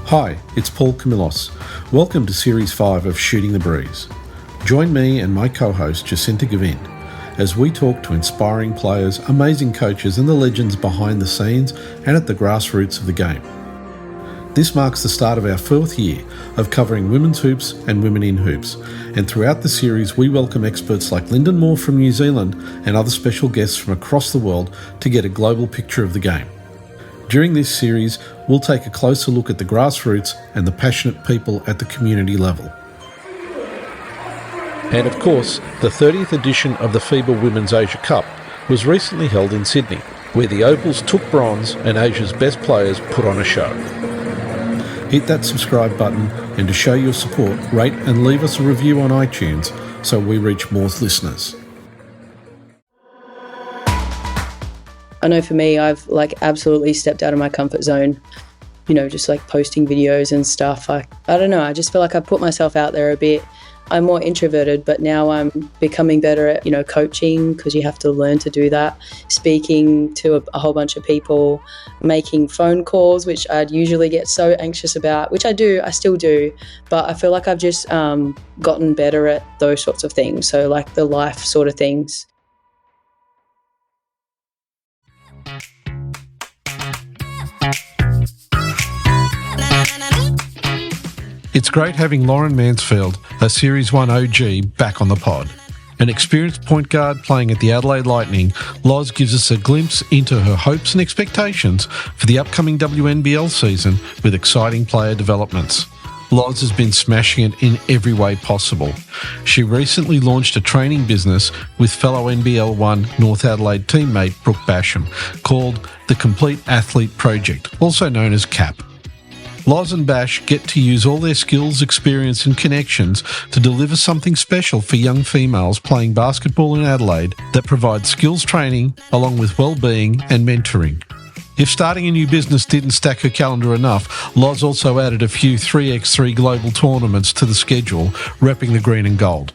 Hi, it's Paul Camillos. Welcome to Series 5 of Shooting the Breeze. Join me and my co-host Jacinta Gavin as we talk to inspiring players, amazing coaches and the legends behind the scenes and at the grassroots of the game. This marks the start of our 4th year of covering women's hoops and women in hoops, and throughout the series we welcome experts like Lyndon Moore from New Zealand and other special guests from across the world to get a global picture of the game. During this series, we'll take a closer look at the grassroots and the passionate people at the community level. And of course, the 30th edition of the FIBA Women's Asia Cup was recently held in Sydney, where the Opals took bronze and Asia's best players put on a show. Hit that subscribe button, and to show your support, rate and leave us a review on iTunes so we reach more listeners. I know for me, I've absolutely stepped out of my comfort zone, just posting videos and stuff. I don't know, I just feel like I put myself out there a bit. I'm more introverted, but now I'm becoming better at, coaching, because you have to learn to do that, speaking to a whole bunch of people, making phone calls, which I'd usually get so anxious about, which I still do, but I feel like I've just gotten better at those sorts of things. So the life sort of things. It's great having Lauren Mansfield, a Series 1 OG, back on the pod. An experienced point guard playing at the Adelaide Lightning, Loz gives us a glimpse into her hopes and expectations for the upcoming WNBL season with exciting player developments. Loz has been smashing it in every way possible. She recently launched a training business with fellow NBL1 North Adelaide teammate Brooke Basham called the Complete Athlete Project, also known as CAP. Loz and Bash get to use all their skills, experience and connections to deliver something special for young females playing basketball in Adelaide that provides skills training along with wellbeing and mentoring. If starting a new business didn't stack her calendar enough, Loz also added a few 3x3 global tournaments to the schedule, repping the green and gold.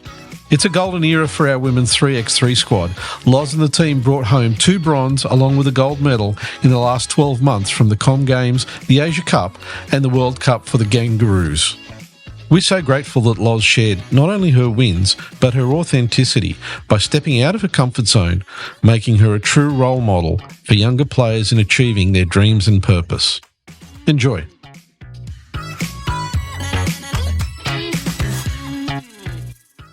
It's a golden era for our women's 3x3 squad. Loz and the team brought home 2 bronze along with a gold medal in the last 12 months from the Com Games, the Asia Cup and the World Cup for the Kangaroos. We're so grateful that Loz shared not only her wins, but her authenticity by stepping out of her comfort zone, making her a true role model for younger players in achieving their dreams and purpose. Enjoy.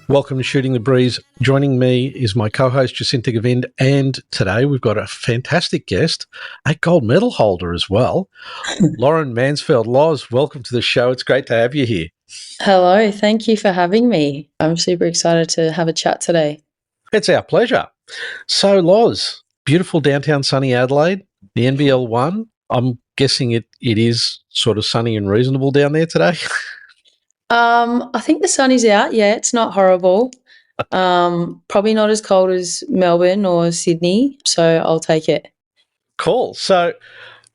Welcome to Shooting the Breeze. Joining me is my co-host Jacinta Gavin, and today we've got a fantastic guest, a gold medal holder as well, Lauren Mansfield. Loz, welcome to the show. It's great to have you here. Hello, thank you for having me. I'm super excited to have a chat today. It's our pleasure. So Loz, beautiful downtown sunny Adelaide, the NBL1. I'm guessing it is sort of sunny and reasonable down there today. I think the sun is out. Yeah, it's not horrible. Probably not as cold as Melbourne or Sydney, so I'll take it. Cool. So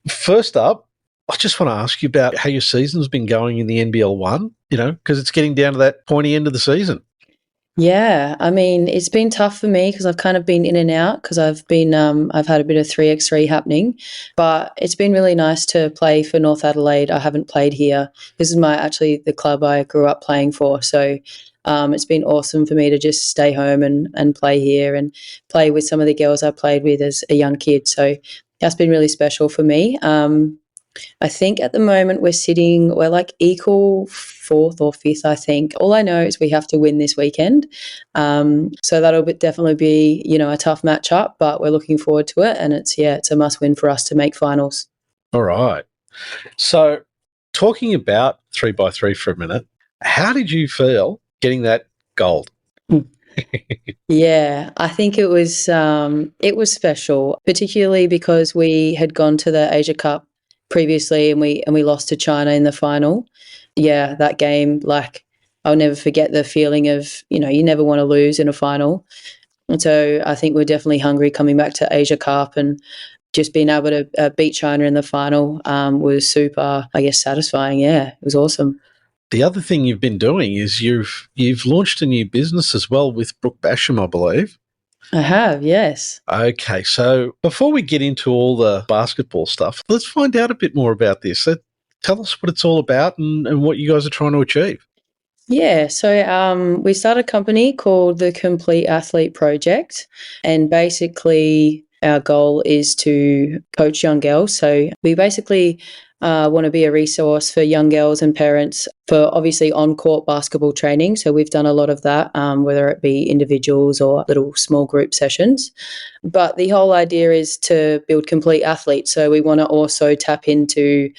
first up, I just want to ask you about how your season's been going in the NBL1, because it's getting down to that pointy end of the season. Yeah, I mean, it's been tough for me because I've kind of been in and out because I've had a bit of 3x3 happening, but it's been really nice to play for North Adelaide. I haven't played here. This is the club I grew up playing for. So it's been awesome for me to just stay home and play here and play with some of the girls I played with as a young kid. So that's been really special for me. I think at the moment we're equal 4th or 5th, I think. All I know is we have to win this weekend. So that'll definitely be, a tough matchup, but we're looking forward to it. And it's a must win for us to make finals. All right. So talking about 3x3 for a minute, how did you feel getting that gold? Yeah, I think it was special, particularly because we had gone to the Asia Cup previously and we lost to China in the final. Yeah, that game, I'll never forget the feeling of, you never want to lose in a final. And so I think we're definitely hungry coming back to Asia Cup, and just being able to beat China in the final was super, satisfying. Yeah, it was awesome. The other thing you've been doing is you've launched a new business as well with Brooke Basham, I believe. I have, yes. Okay, so before we get into all the basketball stuff, let's find out a bit more about this. tell us what it's all about and what you guys are trying to achieve. Yeah, so we started a company called the Complete Athlete Project, and basically our goal is to coach young girls. So we basically want to be a resource for young girls and parents for obviously on-court basketball training. So we've done a lot of that, whether it be individuals or little small group sessions. But the whole idea is to build complete athletes. So we want to also tap into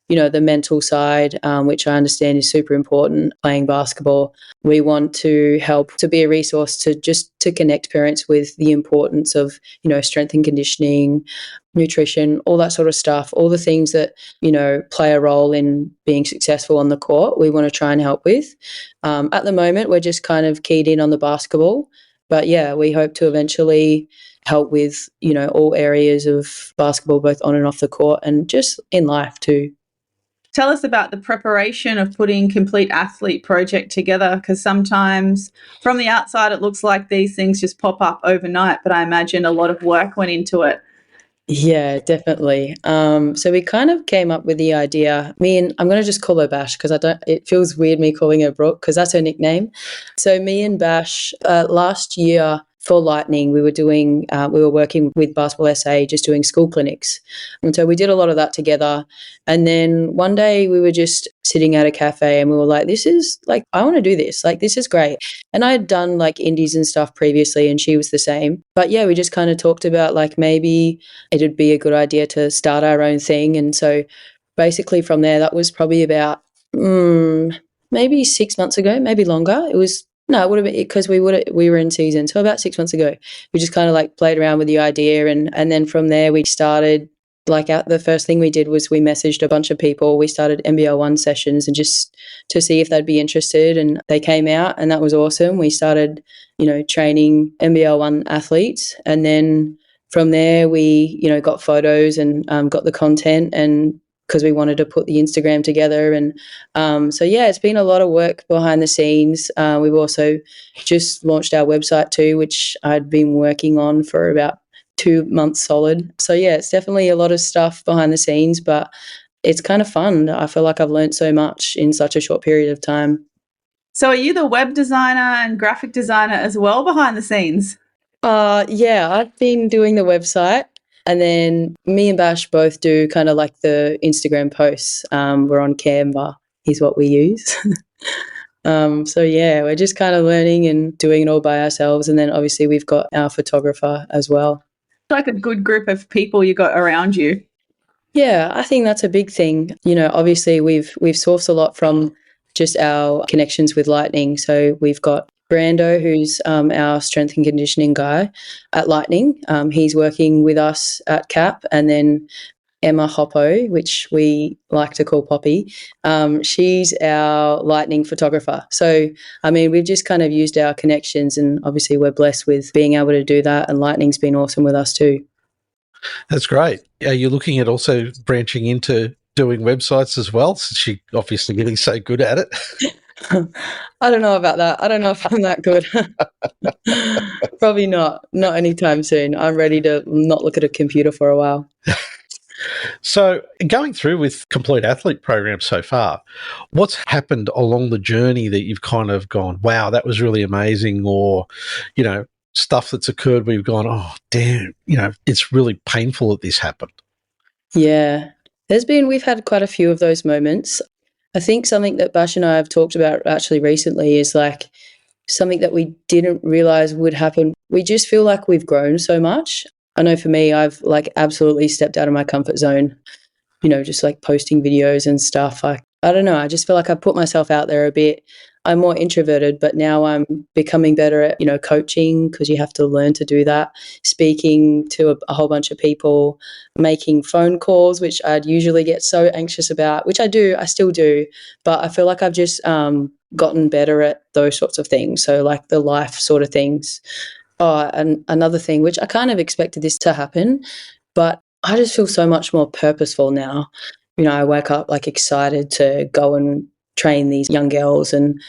the mental side, which I understand is super important, playing basketball. We want to help to be a resource to connect parents with the importance of, strength and conditioning, nutrition, all that sort of stuff, all the things that, play a role in being successful on the court. We want to try and help with. At the moment, we're just kind of keyed in on the basketball. But yeah, we hope to eventually help with, all areas of basketball, both on and off the court and just in life too. Tell us about the preparation of putting Complete Athlete Project together, because sometimes from the outside it looks like these things just pop up overnight, but I imagine a lot of work went into it. Yeah, definitely. So we kind of came up with the idea. I'm going to just call her Bash because it feels weird me calling her Brooke because that's her nickname. So me and Bash, last year for Lightning, we were working with Basketball SA, just doing school clinics. And so we did a lot of that together. And then one day we were just sitting at a cafe and we were like, I want to do this. Like, this is great. And I had done like indies and stuff previously and she was the same. But yeah, we just kind of talked about like maybe it'd be a good idea to start our own thing. And so basically from there, that was probably about maybe 6 months ago, maybe longer. It would have been because we were in season. So about 6 months ago, we just kind of like played around with the idea. And then from there, we started the first thing we did was we messaged a bunch of people. We started NBL1 sessions and just to see if they'd be interested. And they came out and that was awesome. We started, training NBL1 athletes. And then from there, we, got photos and got the content and because we wanted to put the Instagram together. And so, yeah, it's been a lot of work behind the scenes. We've also just launched our website too, which I'd been working on for about 2 months solid. So, yeah, it's definitely a lot of stuff behind the scenes, but it's kind of fun. I feel like I've learned so much in such a short period of time. So are you the web designer and graphic designer as well behind the scenes? Yeah, I've been doing the website. And then me and Bash both do kind of like the Instagram posts. We're on Canva is what we use. So, yeah, we're just kind of learning and doing it all by ourselves. And then obviously we've got our photographer as well. It's like a good group of people you got around you. Yeah, I think that's a big thing. Obviously we've sourced a lot from just our connections with Lightning. So we've got Brando, who's our strength and conditioning guy at Lightning. He's working with us at CAP, and then Emma Hoppo, which we like to call Poppy, she's our Lightning photographer. So, we've just kind of used our connections and obviously we're blessed with being able to do that, and Lightning's been awesome with us too. That's great. Are you looking at also branching into doing websites as well, since you're obviously getting so good at it? I don't know about that. I don't know if I'm that good. Probably not anytime soon. I'm ready to not look at a computer for a while. So going through with Complete Athlete Program so far, what's happened along the journey that you've kind of gone, wow, that was really amazing, or, stuff that's occurred where you've gone, oh, damn, it's really painful that this happened? Yeah, we've had quite a few of those moments. I think something that Bash and I have talked about actually recently is like something that we didn't realize would happen. We just feel like we've grown so much. I know for me, I've like absolutely stepped out of my comfort zone, just like posting videos and stuff. I don't know. I just feel like I put myself out there a bit. I'm more introverted, but now I'm becoming better at, coaching, because you have to learn to do that, speaking to a whole bunch of people, making phone calls, which I'd usually get so anxious about, which I still do, but I feel like I've just gotten better at those sorts of things. So like the life sort of things. Oh, and another thing, which I kind of expected this to happen, but I just feel so much more purposeful now. I wake up like excited to go and train these young girls, and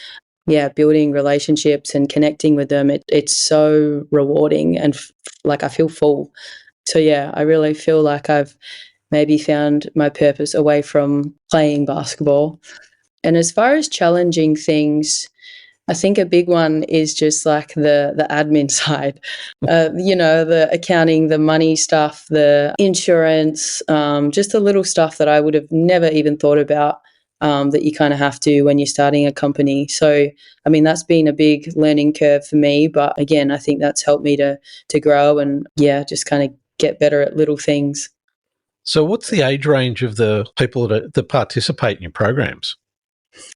building relationships and connecting with them. It's so rewarding, and like I feel full. So yeah, I really feel like I've maybe found my purpose away from playing basketball. And as far as challenging things, I think a big one is just like the admin side, the accounting, the money stuff, the insurance, just the little stuff that I would have never even thought about, that you kind of have to when you're starting a company. So, I mean, that's been a big learning curve for me. But again, I think that's helped me to grow and, just kind of get better at little things. So what's the age range of the people that participate in your programs?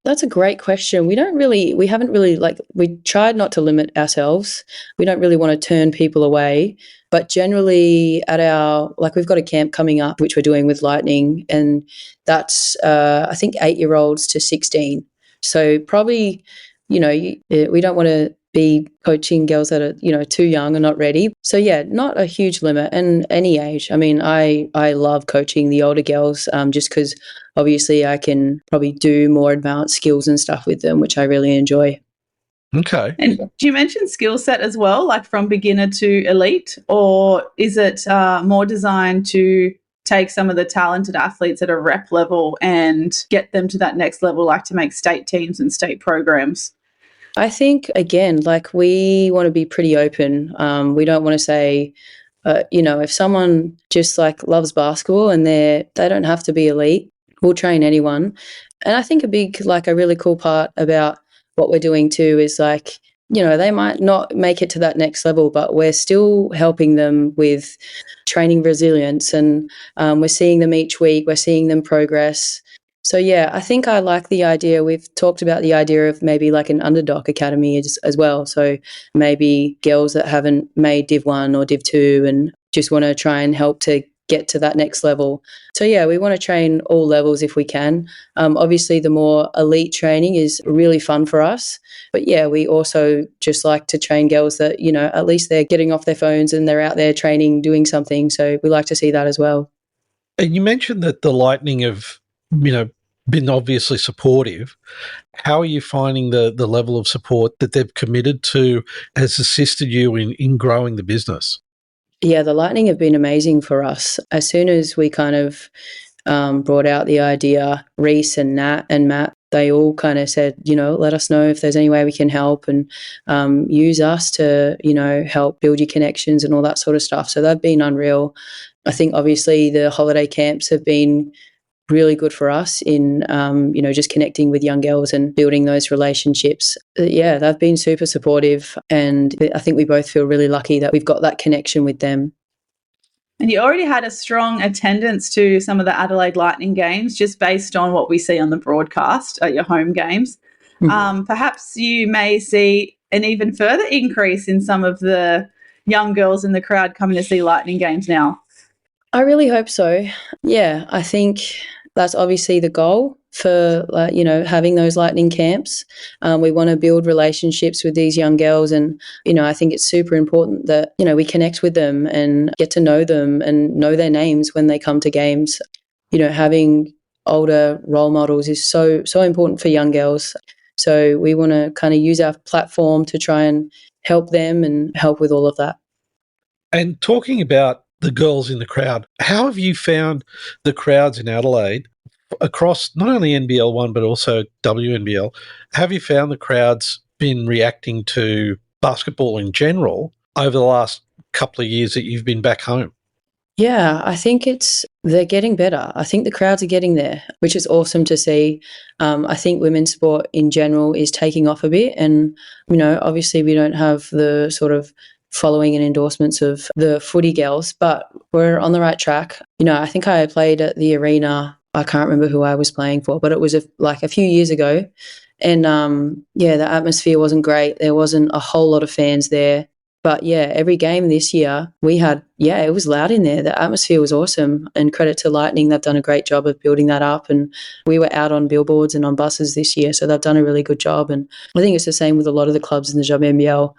That's a great question. We haven't really, we tried not to limit ourselves. We don't really want to turn people away. But generally we've got a camp coming up, which we're doing with Lightning, and that's, I think, 8-year-olds to 16. So probably, we don't want to be coaching girls that are, too young and not ready. So yeah, not a huge limit, and any age. I mean, I love coaching the older girls, just because obviously I can probably do more advanced skills and stuff with them, which I really enjoy. Okay. And do you mention skill set as well, like from beginner to elite, or is it more designed to take some of the talented athletes at a rep level and get them to that next level, like to make state teams and state programs? I think, again, we want to be pretty open. We don't want to say, if someone just loves basketball and they don't have to be elite, we'll train anyone. And I think a really cool part about what we're doing too is they might not make it to that next level, but we're still helping them with training resilience, and we're seeing them each week. We're seeing them progress. So, yeah, I think I like the idea. We've talked about the idea of maybe an underdog academy as well. So maybe girls that haven't made Div 1 or Div 2 and just want to try and help to get to that next level. So, yeah, we want to train all levels if we can. Obviously, the more elite training is really fun for us. But, yeah, we also just like to train girls that, at least they're getting off their phones and they're out there training, doing something. So we like to see that as well. And you mentioned that the Lightning have been obviously supportive. How are you finding the level of support that they've committed to has assisted you in growing the business? Yeah, the Lightning have been amazing for us. As soon as we kind of brought out the idea, Reese and Nat and Matt, they all kind of said, let us know if there's any way we can help, and use us to, help build your connections and all that sort of stuff. So they've been unreal. I think obviously the holiday camps have been really good for us in, just connecting with young girls and building those relationships. Yeah, they've been super supportive, and I think we both feel really lucky that we've got that connection with them. And you already had a strong attendance to some of the Adelaide Lightning games, just based on what we see on the broadcast at your home games. Mm-hmm. Perhaps you may see an even further increase in some of the young girls in the crowd coming to see Lightning games now. I really hope so. Yeah, I think that's obviously the goal for, having those Lightning camps. We want to build relationships with these young girls, and, I think it's super important that, we connect with them and get to know them and know their names when they come to games. Having older role models is so, so important for young girls. So we want to kind of use our platform to try and help them and help with all of that. And talking about the girls in the crowd, how have you found the crowds in Adelaide across not only NBL1 but also WNBL? Have you found the crowds been reacting to basketball in general over the last couple of years that you've been back home? Yeah, I think they're getting better. I think the crowds are getting there, which is awesome to see. I think women's sport in general is taking off a bit, and, obviously we don't have the sort of following and endorsements of the footy girls, but we're on the right track. I think I played at the arena. I can't remember who I was playing for, but it was a few years ago. And the atmosphere wasn't great. There wasn't a whole lot of fans there. But yeah, every game this year we had, it was loud in there. The atmosphere was awesome, and credit to Lightning. They've done a great job of building that up, and we were out on billboards and on buses this year. So they've done a really good job. And I think it's the same with a lot of the clubs in the WNBL.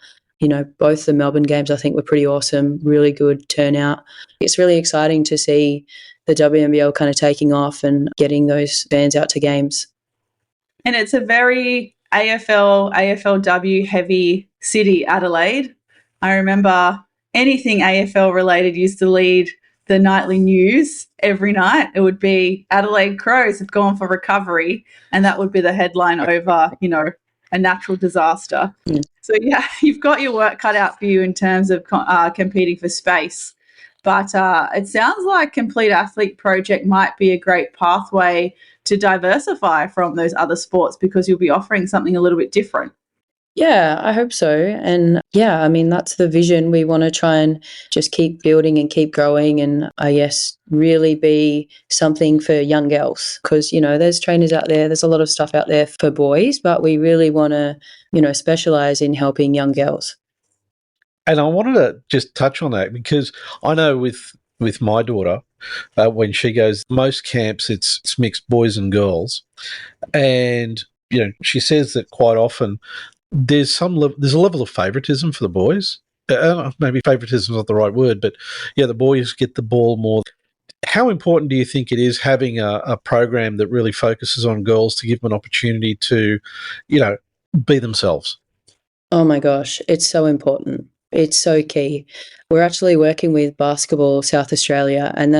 Both the Melbourne games I think were pretty awesome, really good turnout. It's really exciting to see the WNBL kind of taking off and getting those fans out to games. And it's a very AFLW heavy city, Adelaide. I remember anything AFL related used to lead the nightly news every night, it would be Adelaide Crows have gone for recovery, and that would be the headline over, a natural disaster. So, yeah, you've got your work cut out for you in terms of competing for space. But it sounds like Complete Athlete Project might be a great pathway to diversify from those other sports, because you'll be offering something a little bit different. Yeah, I hope so. And yeah, I mean, that's the vision. We want to try and just keep building and keep growing, and I guess really be something for young girls, because, there's trainers out there, there's a lot of stuff out there for boys, but we really want to, specialize in helping young girls. And I wanted to just touch on that, because I know with my daughter, when she goes, most camps, it's mixed boys and girls. And, she says that quite often there's a level of favoritism for the boys. Maybe favoritism is not the right word, but yeah, the boys get the ball more. How important do you think it is having a program that really focuses on girls to give them an opportunity to, be themselves? Oh my gosh, it's so important. It's so key. We're actually working with Basketball South Australia, and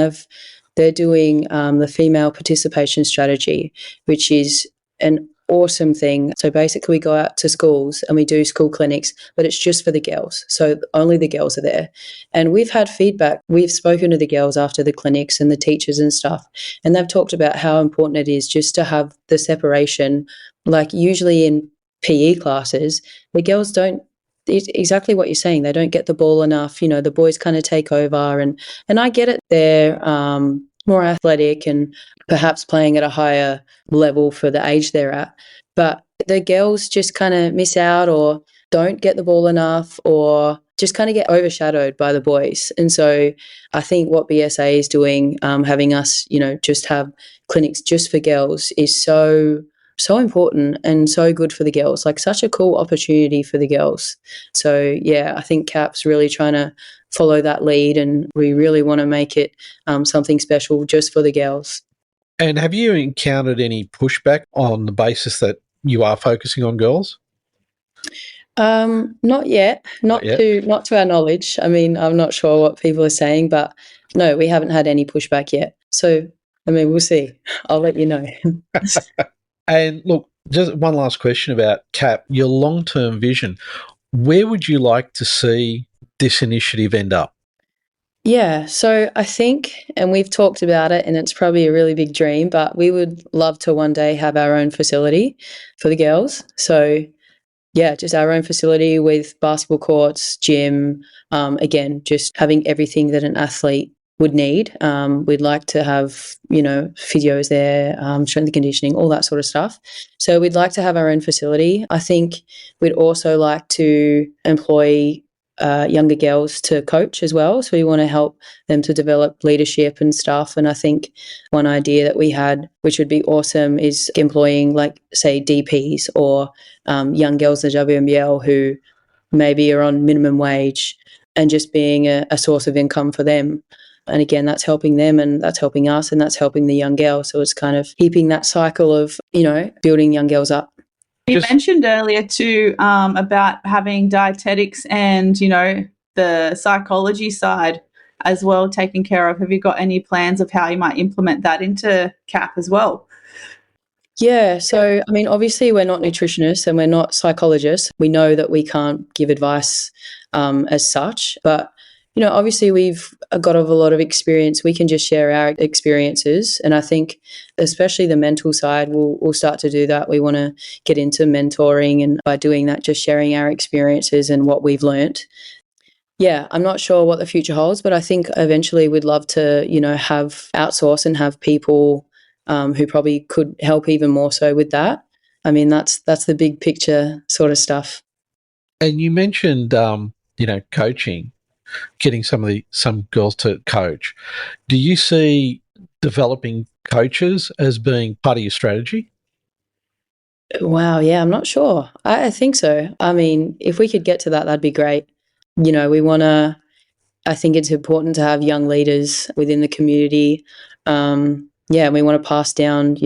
they're doing the female participation strategy, which is an awesome thing. So basically we go out to schools and we do school clinics, but it's just for the girls. So only the girls are there. And we've had feedback. We've spoken to the girls after the clinics and the teachers and stuff, and they've talked about how important it is just to have the separation. Like usually in PE classes, the girls don't, it's exactly what you're saying. They don't get the ball enough. The boys kind of take over, and I get it. They're more athletic and perhaps playing at a higher level for the age they're at. But the girls just kind of miss out, or don't get the ball enough, or just kind of get overshadowed by the boys. And so I think what BSA is doing, having us, just have clinics just for girls, is so important and so good for the girls, like such a cool opportunity for the girls. So yeah, I think CAP's really trying to follow that lead, and we really want to make it something special just for the girls. And have you encountered any pushback on the basis that you are focusing on girls? Not yet. Not to our knowledge. I mean, I'm not sure what people are saying, but no, we haven't had any pushback yet. So, I mean, we'll see. I'll let you know. And look, just one last question about CAP, your long-term vision. Where would you like to see this initiative end up? Yeah, so I think, and we've talked about it, and it's probably a really big dream, but we would love to one day have our own facility for the girls. So yeah, just our own facility with basketball courts, gym, again, just having everything that an athlete would need. We'd like to have, physios there, strength and conditioning, all that sort of stuff. So we'd like to have our own facility. I think we'd also like to employ younger girls to coach as well. So we want to help them to develop leadership and stuff. And I think one idea that we had, which would be awesome, is employing, like, say, DPs or young girls in the WNBL who maybe are on minimum wage, and just being a source of income for them. And again, that's helping them, and that's helping us, and that's helping the young girls. So it's kind of keeping that cycle of, building young girls up. You mentioned earlier too about having dietetics and, the psychology side as well taken care of. Have you got any plans of how you might implement that into CAP as well? Yeah, so I mean, obviously we're not nutritionists and we're not psychologists. We know that we can't give advice as such, but obviously we've got a lot of experience. We can just share our experiences, and I think especially the mental side, we'll start to do that. We want to get into mentoring, and by doing that, just sharing our experiences and what we've learnt. Yeah, I'm not sure what the future holds, but I think eventually we'd love to, have outsource and have people who probably could help even more so with that. I mean, that's the big picture sort of stuff. And you mentioned, coaching, getting some girls to coach. Do you see developing coaches as being part of your strategy? Wow, yeah, I'm not sure. I think so. I mean, if we could get to that, that'd be great. I think it's important to have young leaders within the community. We want to pass down,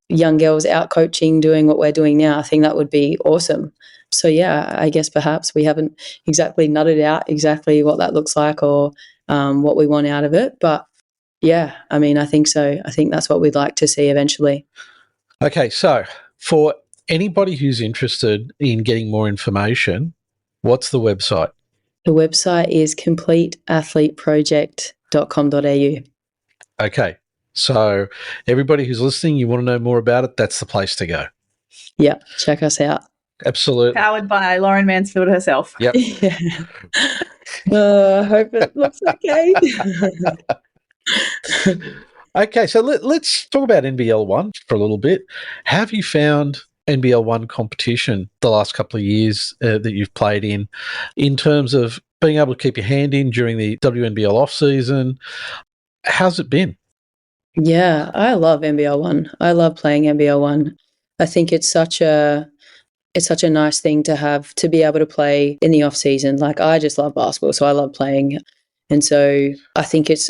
young girls out coaching, doing what we're doing now. I think that would be awesome. So, yeah, I guess perhaps we haven't exactly nutted out exactly what that looks like or what we want out of it. But, yeah, I mean, I think so. I think that's what we'd like to see eventually. Okay, so for anybody who's interested in getting more information, what's the website? The website is completeathleteproject.com.au. Okay, so everybody who's listening, you want to know more about it, that's the place to go. Yeah, check us out. Absolutely. Powered by Lauren Mansfield herself. Yep. Yeah. I hope it looks okay. Okay, so let's talk about NBL1 for a little bit. Have you found NBL1 competition the last couple of years that you've played in terms of being able to keep your hand in during the WNBL off-season? How's it been? Yeah, I love NBL1. I love playing NBL1. I think it's such a nice thing to have, to be able to play in the off season. Like, I just love basketball, so I love playing. And so I think it's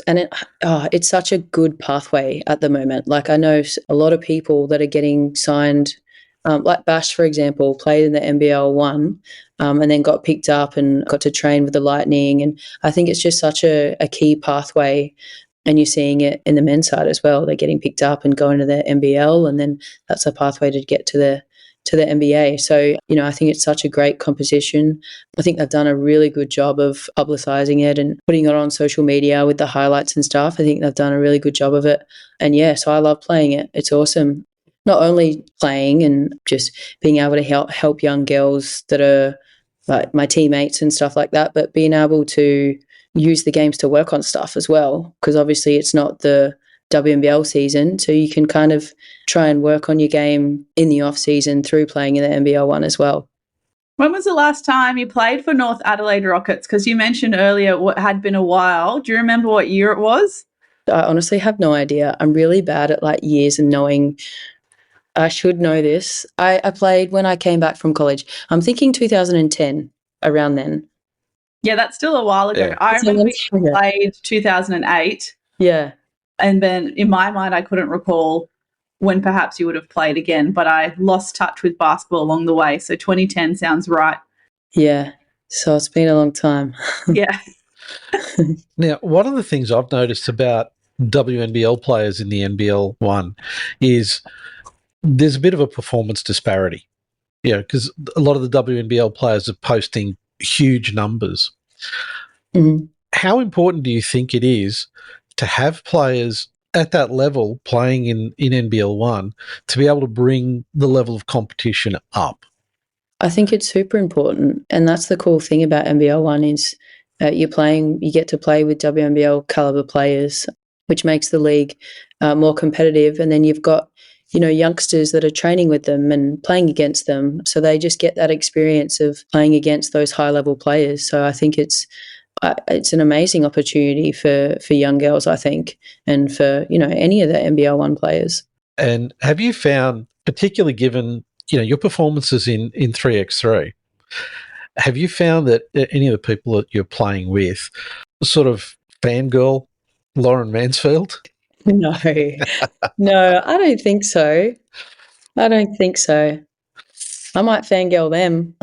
such a good pathway at the moment. Like, I know a lot of people that are getting signed, like Bash, for example, played in the NBL1 and then got picked up and got to train with the Lightning. And I think it's just such a key pathway. And you're seeing it in the men's side as well. They're getting picked up and going to the NBL, and then that's a pathway to get to the NBA. So, I think it's such a great competition. I think they've done a really good job of publicising it and putting it on social media with the highlights and stuff. I think they've done a really good job of it. And yeah, so I love playing it. It's awesome. Not only playing and just being able to help young girls that are like my teammates and stuff like that, but being able to use the games to work on stuff as well, because obviously it's not the WNBL season, so you can kind of try and work on your game in the off season through playing in the NBL1 as well. When was the last time you played for North Adelaide Rockets? Because you mentioned earlier what had been a while. Do you remember what year it was? I honestly have no idea. I'm really bad at like years and knowing. I should know this. I played when I came back from college. I'm thinking 2010, around then. Yeah, that's still a while ago. Yeah. I remember you played 2008. Yeah. And then in my mind, I couldn't recall when perhaps you would have played again, but I lost touch with basketball along the way. So 2010 sounds right. Yeah. So it's been a long time. Yeah. Now, one of the things I've noticed about WNBL players in the NBL1 is there's a bit of a performance disparity. Yeah, because a lot of the WNBL players are posting huge numbers. Mm-hmm. How important do you think it is to have players at that level playing in NBL1 to be able to bring the level of competition up? I think it's super important, and that's the cool thing about NBL1 is you get to play with WNBL caliber players, which makes the league more competitive. And then you've got youngsters that are training with them and playing against them, so they just get that experience of playing against those high level players. So I think it's an amazing opportunity for young girls, I think, and for any of the NBL1 players. And have you found, particularly given your performances in 3x3, have you found that any of the people that you're playing with sort of fangirl Lauren Mansfield? No, no, I don't think so. I might fangirl them.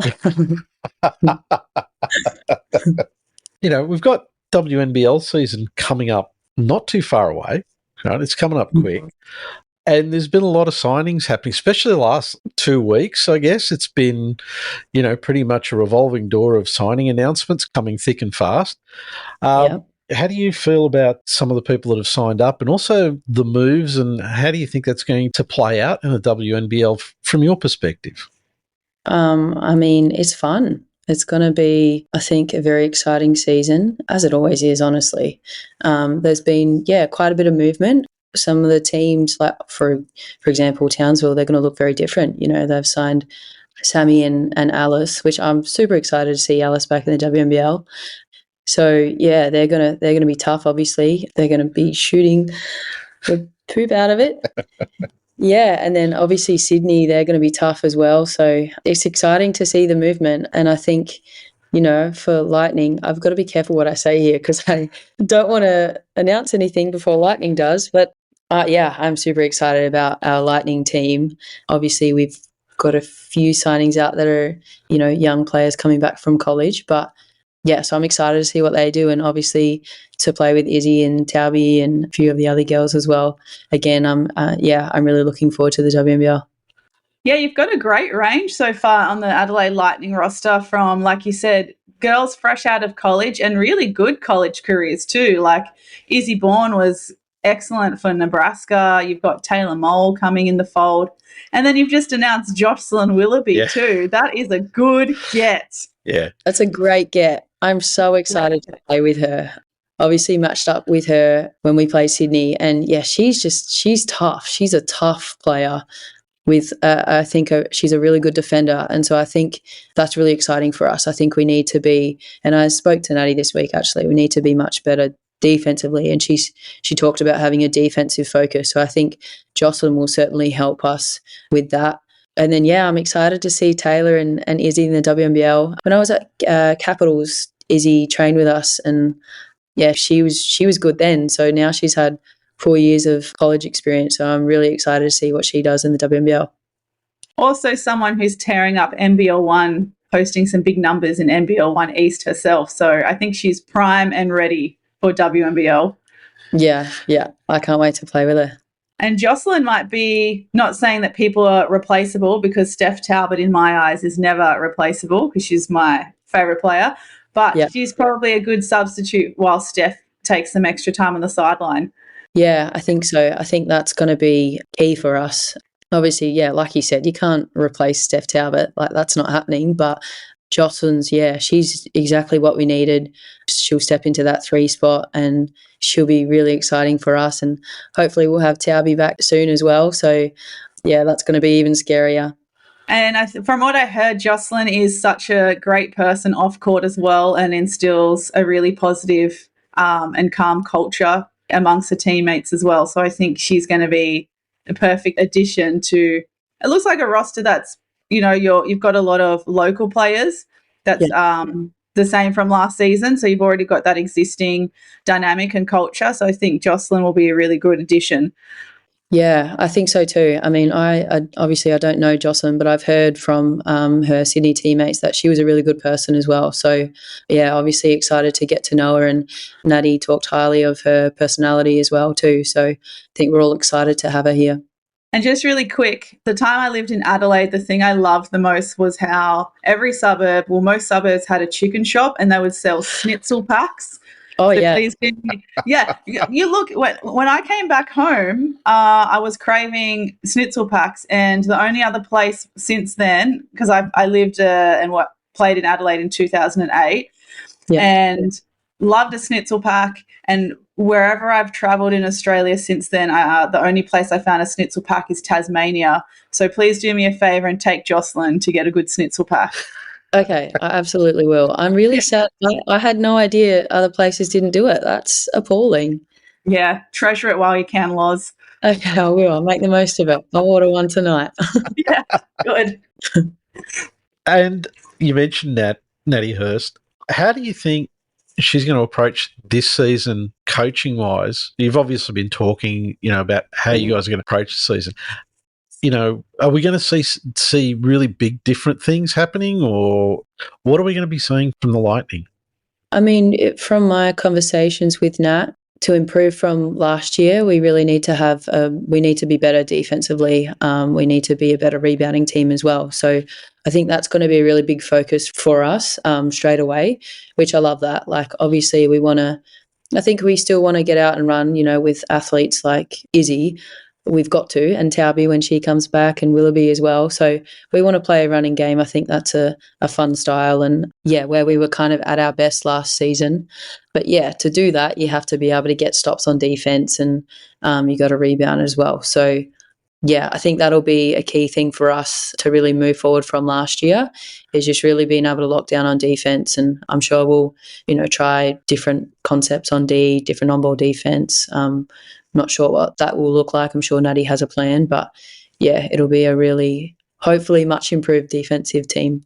We've got WNBL season coming up not too far away, right? It's coming up quick. And there's been a lot of signings happening, especially the last 2 weeks, I guess. It's been, pretty much a revolving door of signing announcements coming thick and fast. Yep. How do you feel about some of the people that have signed up and also the moves, and how do you think that's going to play out in the WNBL from your perspective? I mean, it's fun. It's going to be, I think, a very exciting season, as it always is, honestly. There's been, quite a bit of movement. Some of the teams, like for example, Townsville, they're going to look very different. They've signed Sammy and Alice, which I'm super excited to see Alice back in the WNBL. So yeah, they're gonna be tough. Obviously, they're going to be shooting the poop out of it. Yeah, and then obviously Sydney, they're going to be tough as well. So it's exciting to see the movement. And I think, for Lightning, I've got to be careful what I say here because I don't want to announce anything before Lightning does. But I'm super excited about our Lightning team. Obviously, we've got a few signings out that are, young players coming back from college. But yeah, so I'm excited to see what they do, and obviously to play with Izzy and Taubi and a few of the other girls as well. Again, I'm really looking forward to the WNBL. Yeah, you've got a great range so far on the Adelaide Lightning roster from, like you said, girls fresh out of college and really good college careers too. Like Izzy Bourne was excellent for Nebraska. You've got Taylor Mole coming in the fold. And then you've just announced Jocelyn Willoughby too. That is a good get. Yeah. That's a great get. I'm so excited to play with her. Obviously matched up with her when we played Sydney. And yeah, she's tough. She's a tough player. I think she's a really good defender. And so I think that's really exciting for us. I think we need to be, and I spoke to Natty this week actually, we need to be much better defensively. And she talked about having a defensive focus. So I think Jocelyn will certainly help us with that. And then, I'm excited to see Taylor and Izzy in the WNBL. When I was at Capitals, Izzy trained with us, and she was good then. So now she's had 4 years of college experience. So I'm really excited to see what she does in the WNBL. Also someone who's tearing up NBL1, posting some big numbers in NBL1 East herself. So I think she's prime and ready for WNBL. Yeah. I can't wait to play with her. And Jocelyn might be, not saying that people are replaceable, because Steph Talbot in my eyes is never replaceable because she's my favourite player, but she's probably a good substitute while Steph takes some extra time on the sideline. Yeah, I think so. I think that's going to be key for us. Obviously, like you said, you can't replace Steph Talbot. Like, that's not happening. But Jocelyn's, she's exactly what we needed. She'll step into that 3 spot and she'll be really exciting for us. And hopefully we'll have Taubi back soon as well. So, that's going to be even scarier. And from what I heard, Jocelyn is such a great person off court as well, and instills a really positive and calm culture amongst the teammates as well. So I think she's going to be a perfect addition to, it looks like a roster that's, you've got a lot of local players. That's the same from last season. So you've already got that existing dynamic and culture. So I think Jocelyn will be a really good addition. Yeah, I think so too. I mean, I obviously I don't know Jocelyn, but I've heard from her Sydney teammates that she was a really good person as well. So, obviously excited to get to know her, and Natty talked highly of her personality as well too. So I think we're all excited to have her here. And just really quick, the time I lived in Adelaide, the thing I loved the most was how every suburb, most suburbs had a chicken shop, and they would sell schnitzel packs. Oh, so yeah. Please give me, you look, when I came back home, I was craving schnitzel packs, and the only other place since then, because I lived and played in Adelaide in 2008 and loved a schnitzel pack, and wherever I've travelled in Australia since then, the only place I found a schnitzel pack is Tasmania. So please do me a favour and take Jocelyn to get a good schnitzel pack. Okay, I absolutely will. I'm really sad. I had no idea other places didn't do it. That's appalling. Yeah, treasure it while you can, Loz. Okay, I will. I'll make the most of it. I'll order one tonight. Yeah, good. And you mentioned Natty Hurst. How do you think she's going to approach this season coaching-wise? You've obviously been talking, about how you guys are going to approach the season. Are we going to see really big different things happening, or what are we going to be seeing from the Lightning? I mean, from my conversations with Nat, to improve from last year, we really need to we need to be better defensively. We need to be a better rebounding team as well. So I think that's going to be a really big focus for us straight away, which I love that. Like, obviously I think we still want to get out and run, with athletes like Izzy. We've got to, and Taubi when she comes back, and Willoughby as well. So we want to play a running game. I think that's a fun style, and where we were kind of at our best last season. But to do that, you have to be able to get stops on defense, and you got to rebound as well. So I think that'll be a key thing for us to really move forward from last year, is just really being able to lock down on defense. And I'm sure we'll, try different concepts on D, different on-ball defense. Not sure what that will look like. I'm sure Natty has a plan, but it'll be a really, hopefully, much improved defensive team.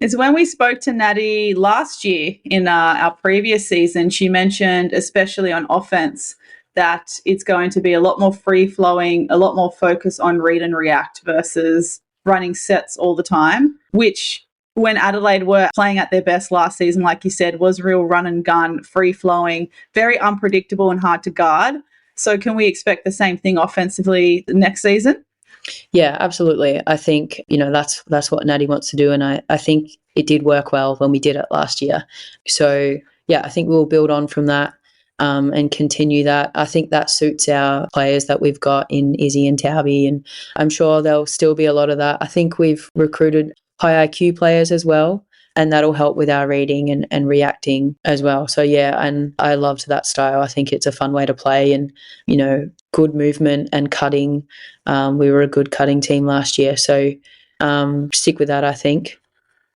It's when we spoke to Natty last year in our previous season, she mentioned, especially on offense, that it's going to be a lot more free-flowing, a lot more focus on read and react versus running sets all the time, which when Adelaide were playing at their best last season, like you said, was real run and gun, free-flowing, very unpredictable and hard to guard. So can we expect the same thing offensively next season? Yeah, absolutely. I think, that's what Natty wants to do, and I think it did work well when we did it last year. So, yeah, I think we'll build on from that and continue that. I think that suits our players that we've got in Izzy and Tauby, and I'm sure there'll still be a lot of that. I think we've recruited high IQ players as well, and that'll help with our reading and reacting as well. So, yeah, and I loved that style. I think it's a fun way to play and, good movement and cutting. We were a good cutting team last year. So stick with that, I think.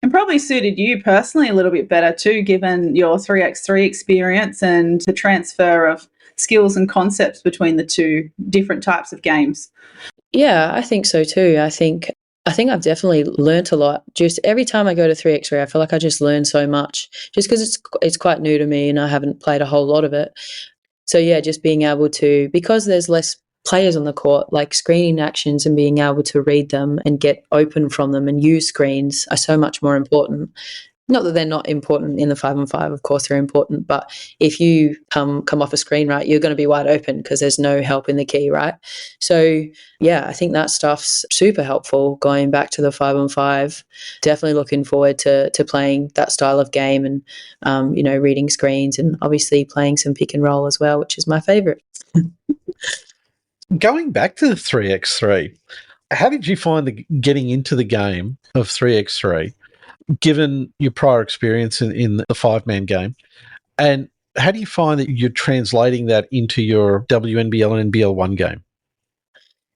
And probably suited you personally a little bit better too, given your 3x3 experience and the transfer of skills and concepts between the two different types of games. Yeah, I think so too. I think I've definitely learnt a lot. Just every time I go to 3x3, I feel like I just learn so much just because it's quite new to me and I haven't played a whole lot of it. So, yeah, just being able to, because there's less players on the court, like screening actions and being able to read them and get open from them and use screens are so much more important. Not that they're not important in the 5-on-5, of course they're important, but if you come off a screen, right, you're going to be wide open because there's no help in the key, right? So, yeah, I think that stuff's super helpful going back to the 5-on-5. Definitely looking forward to playing that style of game and, reading screens and obviously playing some pick and roll as well, which is my favourite. Going back to the 3x3, how did you find getting into the game of 3x3? Given your prior experience in the 5-man game, and how do you find that you're translating that into your WNBL and NBL1 game?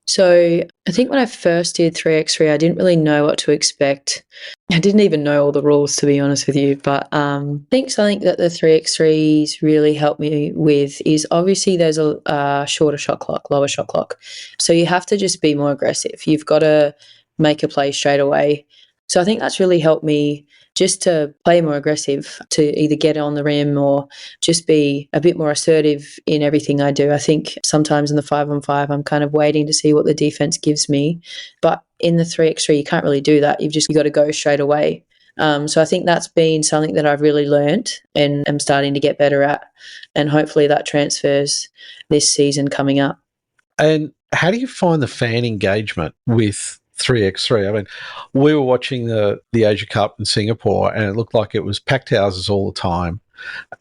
So I think when I first did 3x3, I didn't really know what to expect. I didn't even know all the rules, to be honest with you. But I think something that the 3x3s really helped me with is obviously there's a shorter shot clock, lower shot clock. So you have to just be more aggressive. You've got to make a play straight away. So I think that's really helped me just to play more aggressive, to either get on the rim or just be a bit more assertive in everything I do. I think sometimes in the 5-on-5, I'm kind of waiting to see what the defense gives me. But in the 3x3, you can't really do that. You got to go straight away. So I think that's been something that I've really learnt and am starting to get better at. And hopefully that transfers this season coming up. And how do you find the fan engagement with 3x3? I mean, we were watching the Asia Cup in Singapore and it looked like it was packed houses all the time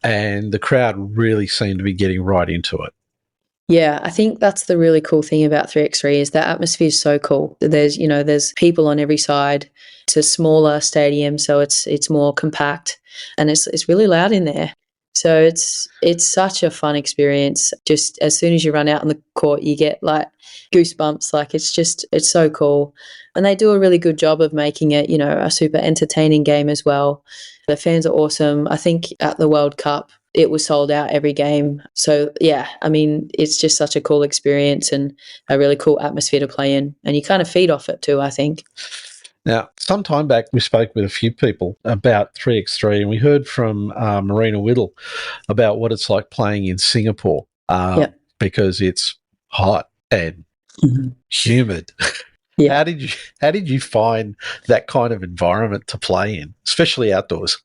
and the crowd really seemed to be getting right into it. Yeah, I think that's the really cool thing about 3x3 is the atmosphere is so cool. There's people on every side. It's a smaller stadium, so it's more compact and it's really loud in there. So it's such a fun experience. Just as soon as you run out on the court, you get like goosebumps. Like it's so cool. And they do a really good job of making it, a super entertaining game as well. The fans are awesome. I think at the World Cup, it was sold out every game. So, yeah, I mean, it's just such a cool experience and a really cool atmosphere to play in. And you kind of feed off it too, I think. Now, some time back, we spoke with a few people about 3x3 and we heard from Marina Whittle about what it's like playing in Singapore because it's hot and humid. Yeah. How did you find that kind of environment to play in, especially outdoors?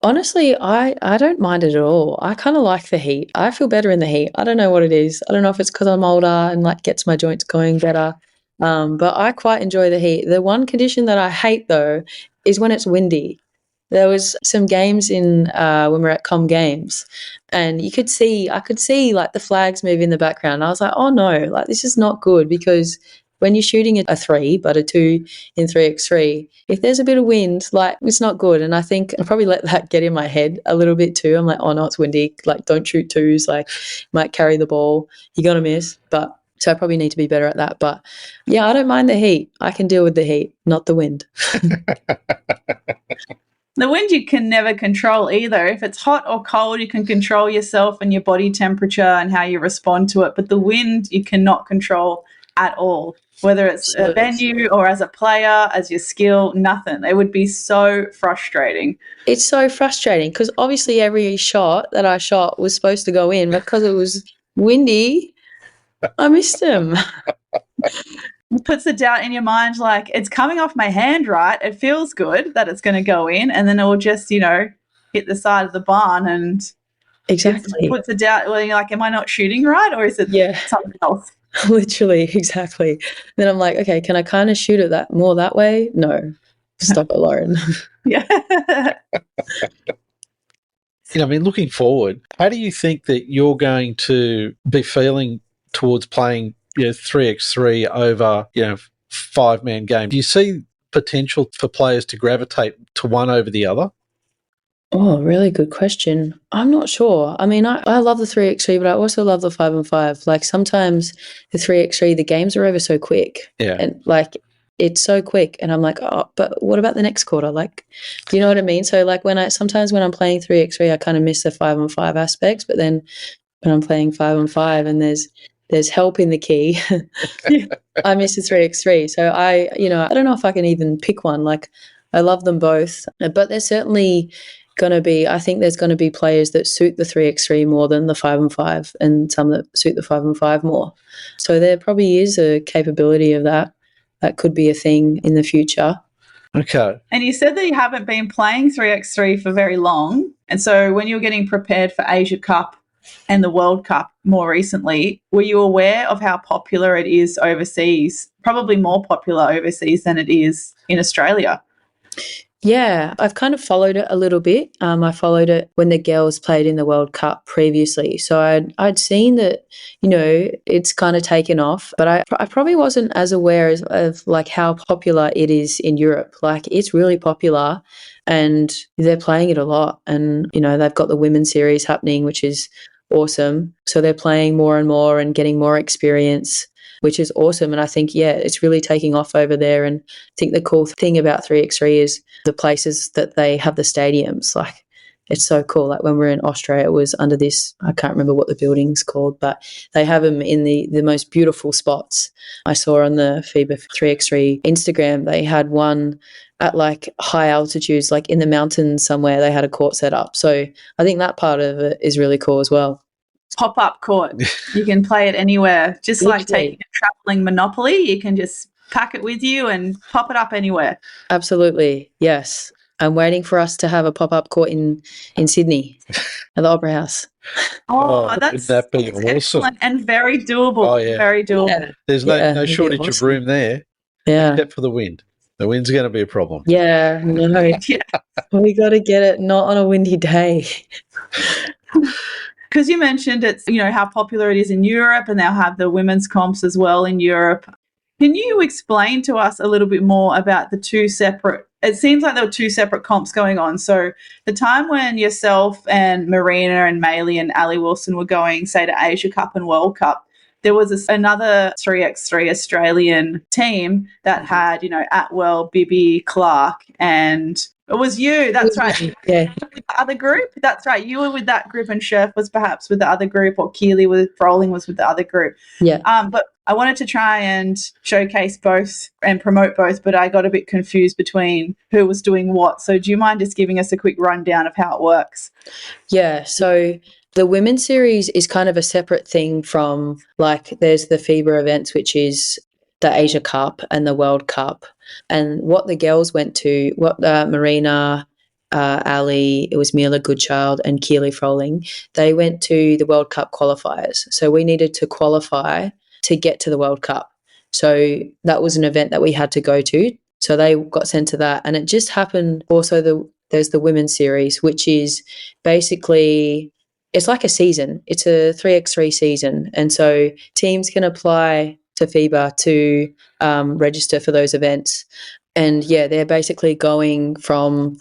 Honestly, I don't mind it at all. I kind of like the heat. I feel better in the heat. I don't know what it is. I don't know if it's because I'm older and like gets my joints going better. But I quite enjoy the heat. The one condition that I hate though is when it's windy. There was some games in when we were at Com Games, and I could see like the flags move in the background. I was like, oh no, like this is not good because when you're shooting a 3 but a 2 in 3x3, if there's a bit of wind, like it's not good. And I think I probably let that get in my head a little bit too. I'm like, oh no, it's windy. Like don't shoot 2s. Like might carry the ball. You're gonna miss, but. So I probably need to be better at that. But, yeah, I don't mind the heat. I can deal with the heat, not the wind. The wind you can never control either. If it's hot or cold, you can control yourself and your body temperature and how you respond to it. But the wind you cannot control at all, whether it's a venue or as a player, as your skill, nothing. It would be so frustrating. It's so frustrating because obviously every shot that I shot was supposed to go in, but because it was windy, I missed him. puts the doubt in your mind, like, it's coming off my hand, right? It feels good that it's going to go in, and then it will just, hit the side of the barn, and Exactly. it puts a doubt. Well, you're like, am I not shooting right, or is it something else? Literally, exactly. Then I'm like, okay, can I kind of shoot it that way? No. Stop it, Lauren. Yeah. Looking forward, how do you think that you're going to be feeling towards playing 3x3 over 5-man game? Do you see potential for players to gravitate to one over the other? Oh, really good question. I'm not sure. I mean, I love the 3x3, but I also love the 5-on-5. Like, sometimes the 3x3, the games are over so quick. Yeah. And, like, it's so quick. And I'm like, oh, but what about the next quarter? Like, do you know what I mean? So, like, sometimes when I'm playing 3x3, I kind of miss the 5-on-5 aspects. But then when I'm playing 5-on-5 and there's help in the key, I miss the 3x3. So I don't know if I can even pick one. Like, I love them both. But there's certainly I think there's going to be players that suit the 3x3 more than the 5-on-5, and some that suit the 5-on-5 more. So there probably is a capability of that. That could be a thing in the future. Okay. And you said that you haven't been playing 3x3 for very long. And so when you were getting prepared for Asia Cup and the World Cup more recently, were you aware of how popular it is overseas? Probably more popular overseas than it is in Australia. Yeah, I've kind of followed it a little bit. I followed it when the girls played in the World Cup previously. So I'd seen that, it's kind of taken off, but I probably wasn't as aware of like how popular it is in Europe. Like, it's really popular and they're playing it a lot. And, they've got the women's series happening, which is awesome. So they're playing more and more and getting more experience, which is awesome. And I think, it's really taking off over there. And I think the cool thing about 3x3 is the places that they have the stadiums. Like, it's so cool. Like, when we were in Austria, it was under this, I can't remember what the building's called, but they have them in the most beautiful spots. I saw on the FIBA 3x3 Instagram, they had one at like high altitudes, like in the mountains somewhere, they had a court set up. So I think that part of it is really cool as well. Pop-up court. You can play it anywhere. Just like taking a traveling Monopoly, you can just pack it with you and pop it up anywhere. Absolutely, yes. I'm waiting for us to have a pop-up court in Sydney at the Opera House. That's wouldn't that be awesome? Excellent and very doable. Oh, yeah. Very doable. Yeah. There's no shortage of room there, except for the wind. The wind's going to be a problem. Yeah, no. Yeah. We got to get it not on a windy day. Because you mentioned it's, how popular it is in Europe, and they'll have the women's comps as well in Europe. Can you explain to us a little bit more about the two separate, it seems like there were two separate comps going on. So the time when yourself and Marina and Maylee and Ali Wilson were going, say, to Asia Cup and World Cup, there was another 3x3 Australian team that had, Atwell, Bibby, Clark, and it was you. That's right. Yeah. The other group. That's right. You were with that group, and Scherf was perhaps with the other group, or Keely Froling was with the other group. Yeah. But I wanted to try and showcase both and promote both, but I got a bit confused between who was doing what. So do you mind just giving us a quick rundown of how it works? Yeah. So the women's series is kind of a separate thing from, like, there's the FIBA events, which is the Asia Cup and the World Cup. And what the girls went to, Marina, Ali, it was Mila Goodchild and Keely Froling, they went to the World Cup qualifiers. So we needed to qualify to get to the World Cup. So that was an event that we had to go to. So they got sent to that. And it just happened also, there's the women's series, which is basically, it's like a season. It's a 3x3 season. And so teams can apply to FIBA to register for those events. And, they're basically going from,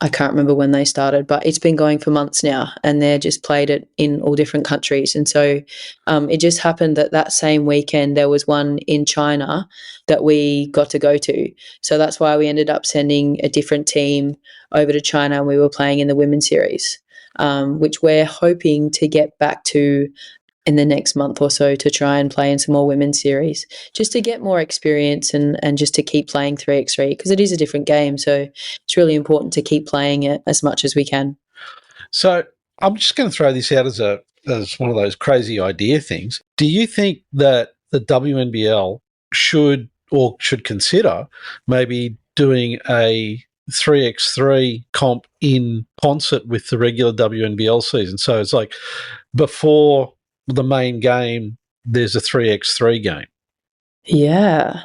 I can't remember when they started, but it's been going for months now, and they're just played it in all different countries. And so it just happened that same weekend there was one in China that we got to go to. So that's why we ended up sending a different team over to China, and we were playing in the women's series, which we're hoping to get back to in the next month or so, to try and play in some more women's series, just to get more experience and just to keep playing 3x3, because it is a different game. So it's really important to keep playing it as much as we can. So I'm just going to throw this out as one of those crazy idea things. Do you think that the WNBL should consider maybe doing a 3x3 comp in concert with the regular WNBL season. So it's like before the main game, there's a 3x3 game. Yeah,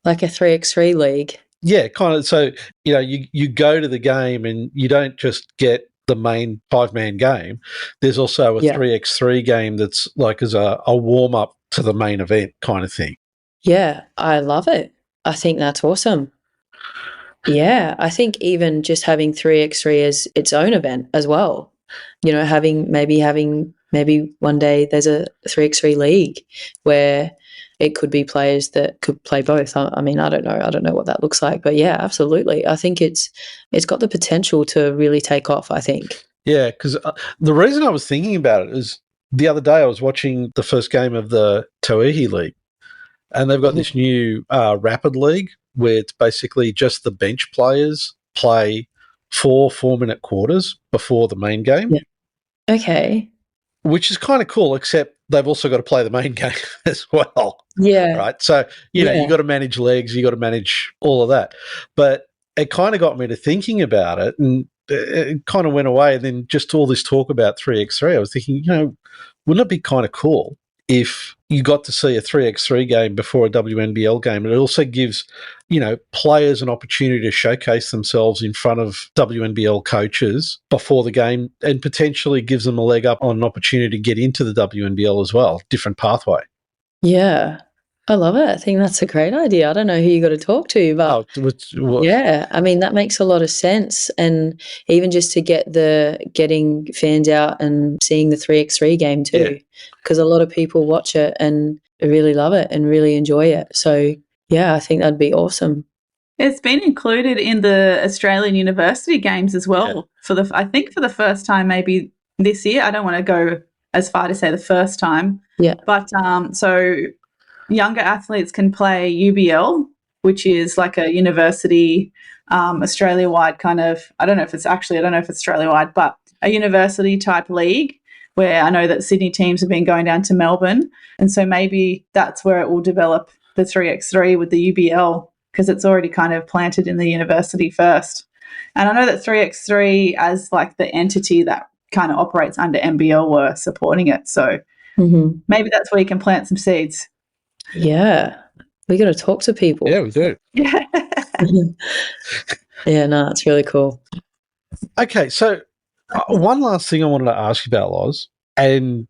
like a 3x3 league. Yeah, kind of. So, you go to the game and you don't just get the main 5-man game. There's also a 3x3 game that's like as a warm-up to the main event kind of thing. Yeah, I love it. I think that's awesome. Yeah, I think even just having 3x3 as its own event as well. Having maybe one day there's a 3x3 league where it could be players that could play both. I mean, I don't know what that looks like, but yeah, absolutely. I think it's got the potential to really take off, I think. Yeah, because the reason I was thinking about it is the other day I was watching the first game of the Tauihi League, and they've got this new Rapid League where it's basically just the bench players play 4 4-minute quarters before the main game. Yeah. Okay. Which is kind of cool, except they've also got to play the main game as well. Yeah. Right. So, you got to manage legs, you got to manage all of that. But it kind of got me to thinking about it, and it kind of went away. And then just all this talk about 3x3, I was thinking, wouldn't it be kind of cool if you got to see a 3x3 game before a WNBL game? And it also gives, players an opportunity to showcase themselves in front of WNBL coaches before the game, and potentially gives them a leg up on an opportunity to get into the WNBL as well, different pathway. Yeah, I love it. I think that's a great idea. I don't know who you got to talk to, but yeah, I mean, that makes a lot of sense. And even just to getting fans out and seeing the 3x3 game too, because a lot of people watch it and really love it and really enjoy it. So yeah, I think that'd be awesome. It's been included in the Australian University Games as well for the first time maybe this year. I don't want to go as far to say the first time. Yeah. But so younger athletes can play UBL, which is like a university Australia-wide kind of, I don't know if it's Australia-wide, but a university type league where I know that Sydney teams have been going down to Melbourne. And so maybe that's where it will develop the 3x3 with the UBL, because it's already kind of planted in the university first. And I know that 3x3 as like the entity that kind of operates under NBL were supporting it. So maybe that's where you can plant some seeds. Yeah. We got to talk to people. Yeah, we do. Yeah. Yeah, no, it's really cool. Okay, so one last thing I wanted to ask you about, Loz, and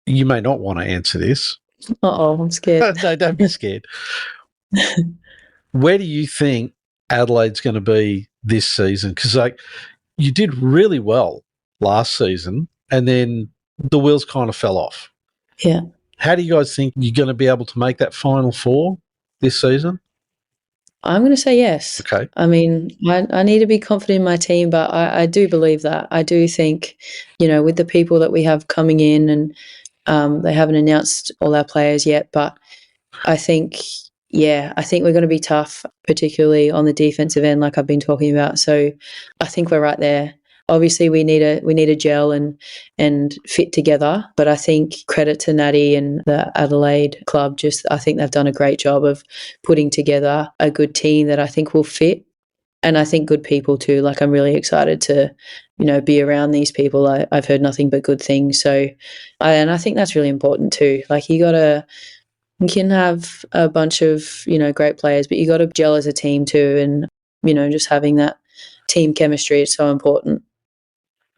you may not want to answer this. Uh-oh, I'm scared. No, don't be scared. Where do you think Adelaide's going to be this season? Because you did really well last season, and then the wheels kind of fell off. Yeah. How do you guys think you're going to be able to make that Final Four this season? I'm going to say yes. Okay. I mean, I need to be confident in my team, but I do believe that. I do think, with the people that we have coming in, and they haven't announced all our players yet, but I think we're going to be tough, particularly on the defensive end, like I've been talking about. So I think we're right there. Obviously, we need a gel and fit together. But I think credit to Natty and the Adelaide club. I think they've done a great job of putting together a good team that I think will fit, and I think good people too. Like, I'm really excited to, be around these people. I've heard nothing but good things. So, I think that's really important too. Like, you can have a bunch of great players, but you got to gel as a team too, and just having that team chemistry is so important.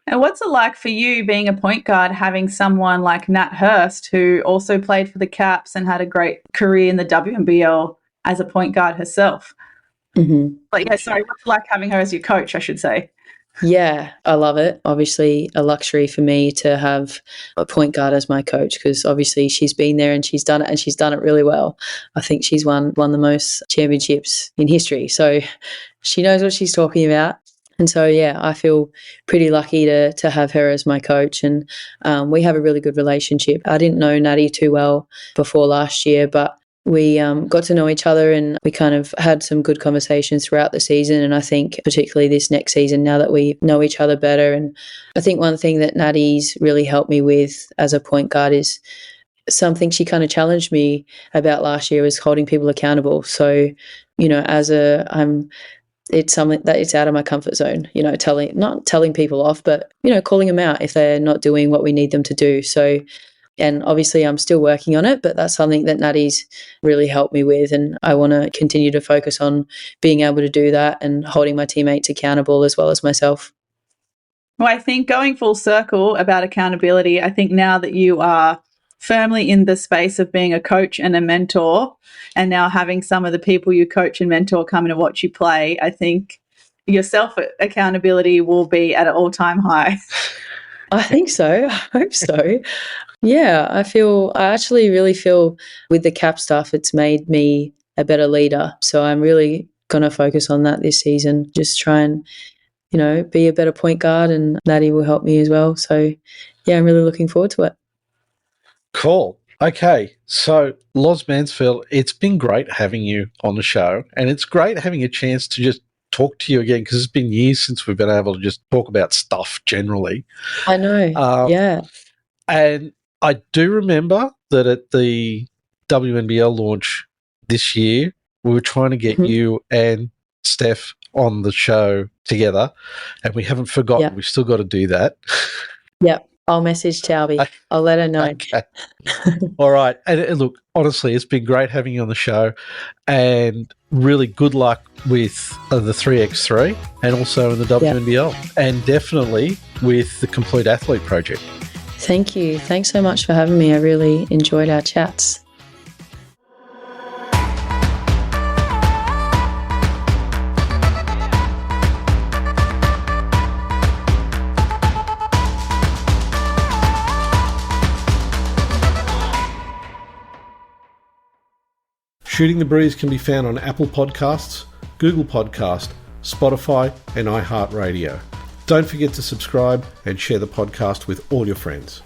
And what's it like for you being a point guard, having someone like Nat Hurst, who also played for the Caps and had a great career in the WNBL as a point guard herself? Mm-hmm. But what's it like having her as your coach, I should say? Yeah, I love it. Obviously, a luxury for me to have a point guard as my coach, because obviously she's been there and she's done it, and she's done it really well. I think she's won the most championships in history. So she knows what she's talking about. And so, yeah, I feel pretty lucky to have her as my coach, and we have a really good relationship. I didn't know Natty too well before last year, but we got to know each other, and we kind of had some good conversations throughout the season. And I think particularly this next season, now that we know each other better, and I think one thing that Natty's really helped me with as a point guard is something she kind of challenged me about last year was holding people accountable. So, you know, it's something that it's out of my comfort zone, you know, not telling people off, but, you know, calling them out if they're not doing what we need them to do. So, and obviously I'm still working on it, but that's something that Natty's really helped me with. And I want to continue to focus on being able to do that and holding my teammates accountable as well as myself. Well, I think going full circle about accountability, I think now that you are firmly in the space of being a coach and a mentor, and now having some of the people you coach and mentor coming to watch you play, I think your self-accountability will be at an all-time high. I think so. I hope so. Yeah, I actually really feel with the cap stuff, it's made me a better leader. So I'm really going to focus on that this season, just try and, you know, be a better point guard, and Natty will help me as well. So, yeah, I'm really looking forward to it. Cool. Okay, so Loz Mansfield, it's been great having you on the show, and it's great having a chance to just talk to you again, because it's been years since we've been able to just talk about stuff generally. I know, yeah. And I do remember that at the WNBL launch this year, we were trying to get you and Steph on the show together, and we haven't forgotten. Yep. We've still got to do that. Yep. I'll message Tauby. I'll let her know. Okay. All right. And look, honestly, it's been great having you on the show, and really good luck with the 3x3 and also in the WNBL, and definitely with the Complete Athlete project. Thank you. Thanks so much for having me. I really enjoyed our chats. Shooting the Breeze can be found on Apple Podcasts, Google Podcast, Spotify, and iHeartRadio. Don't forget to subscribe and share the podcast with all your friends.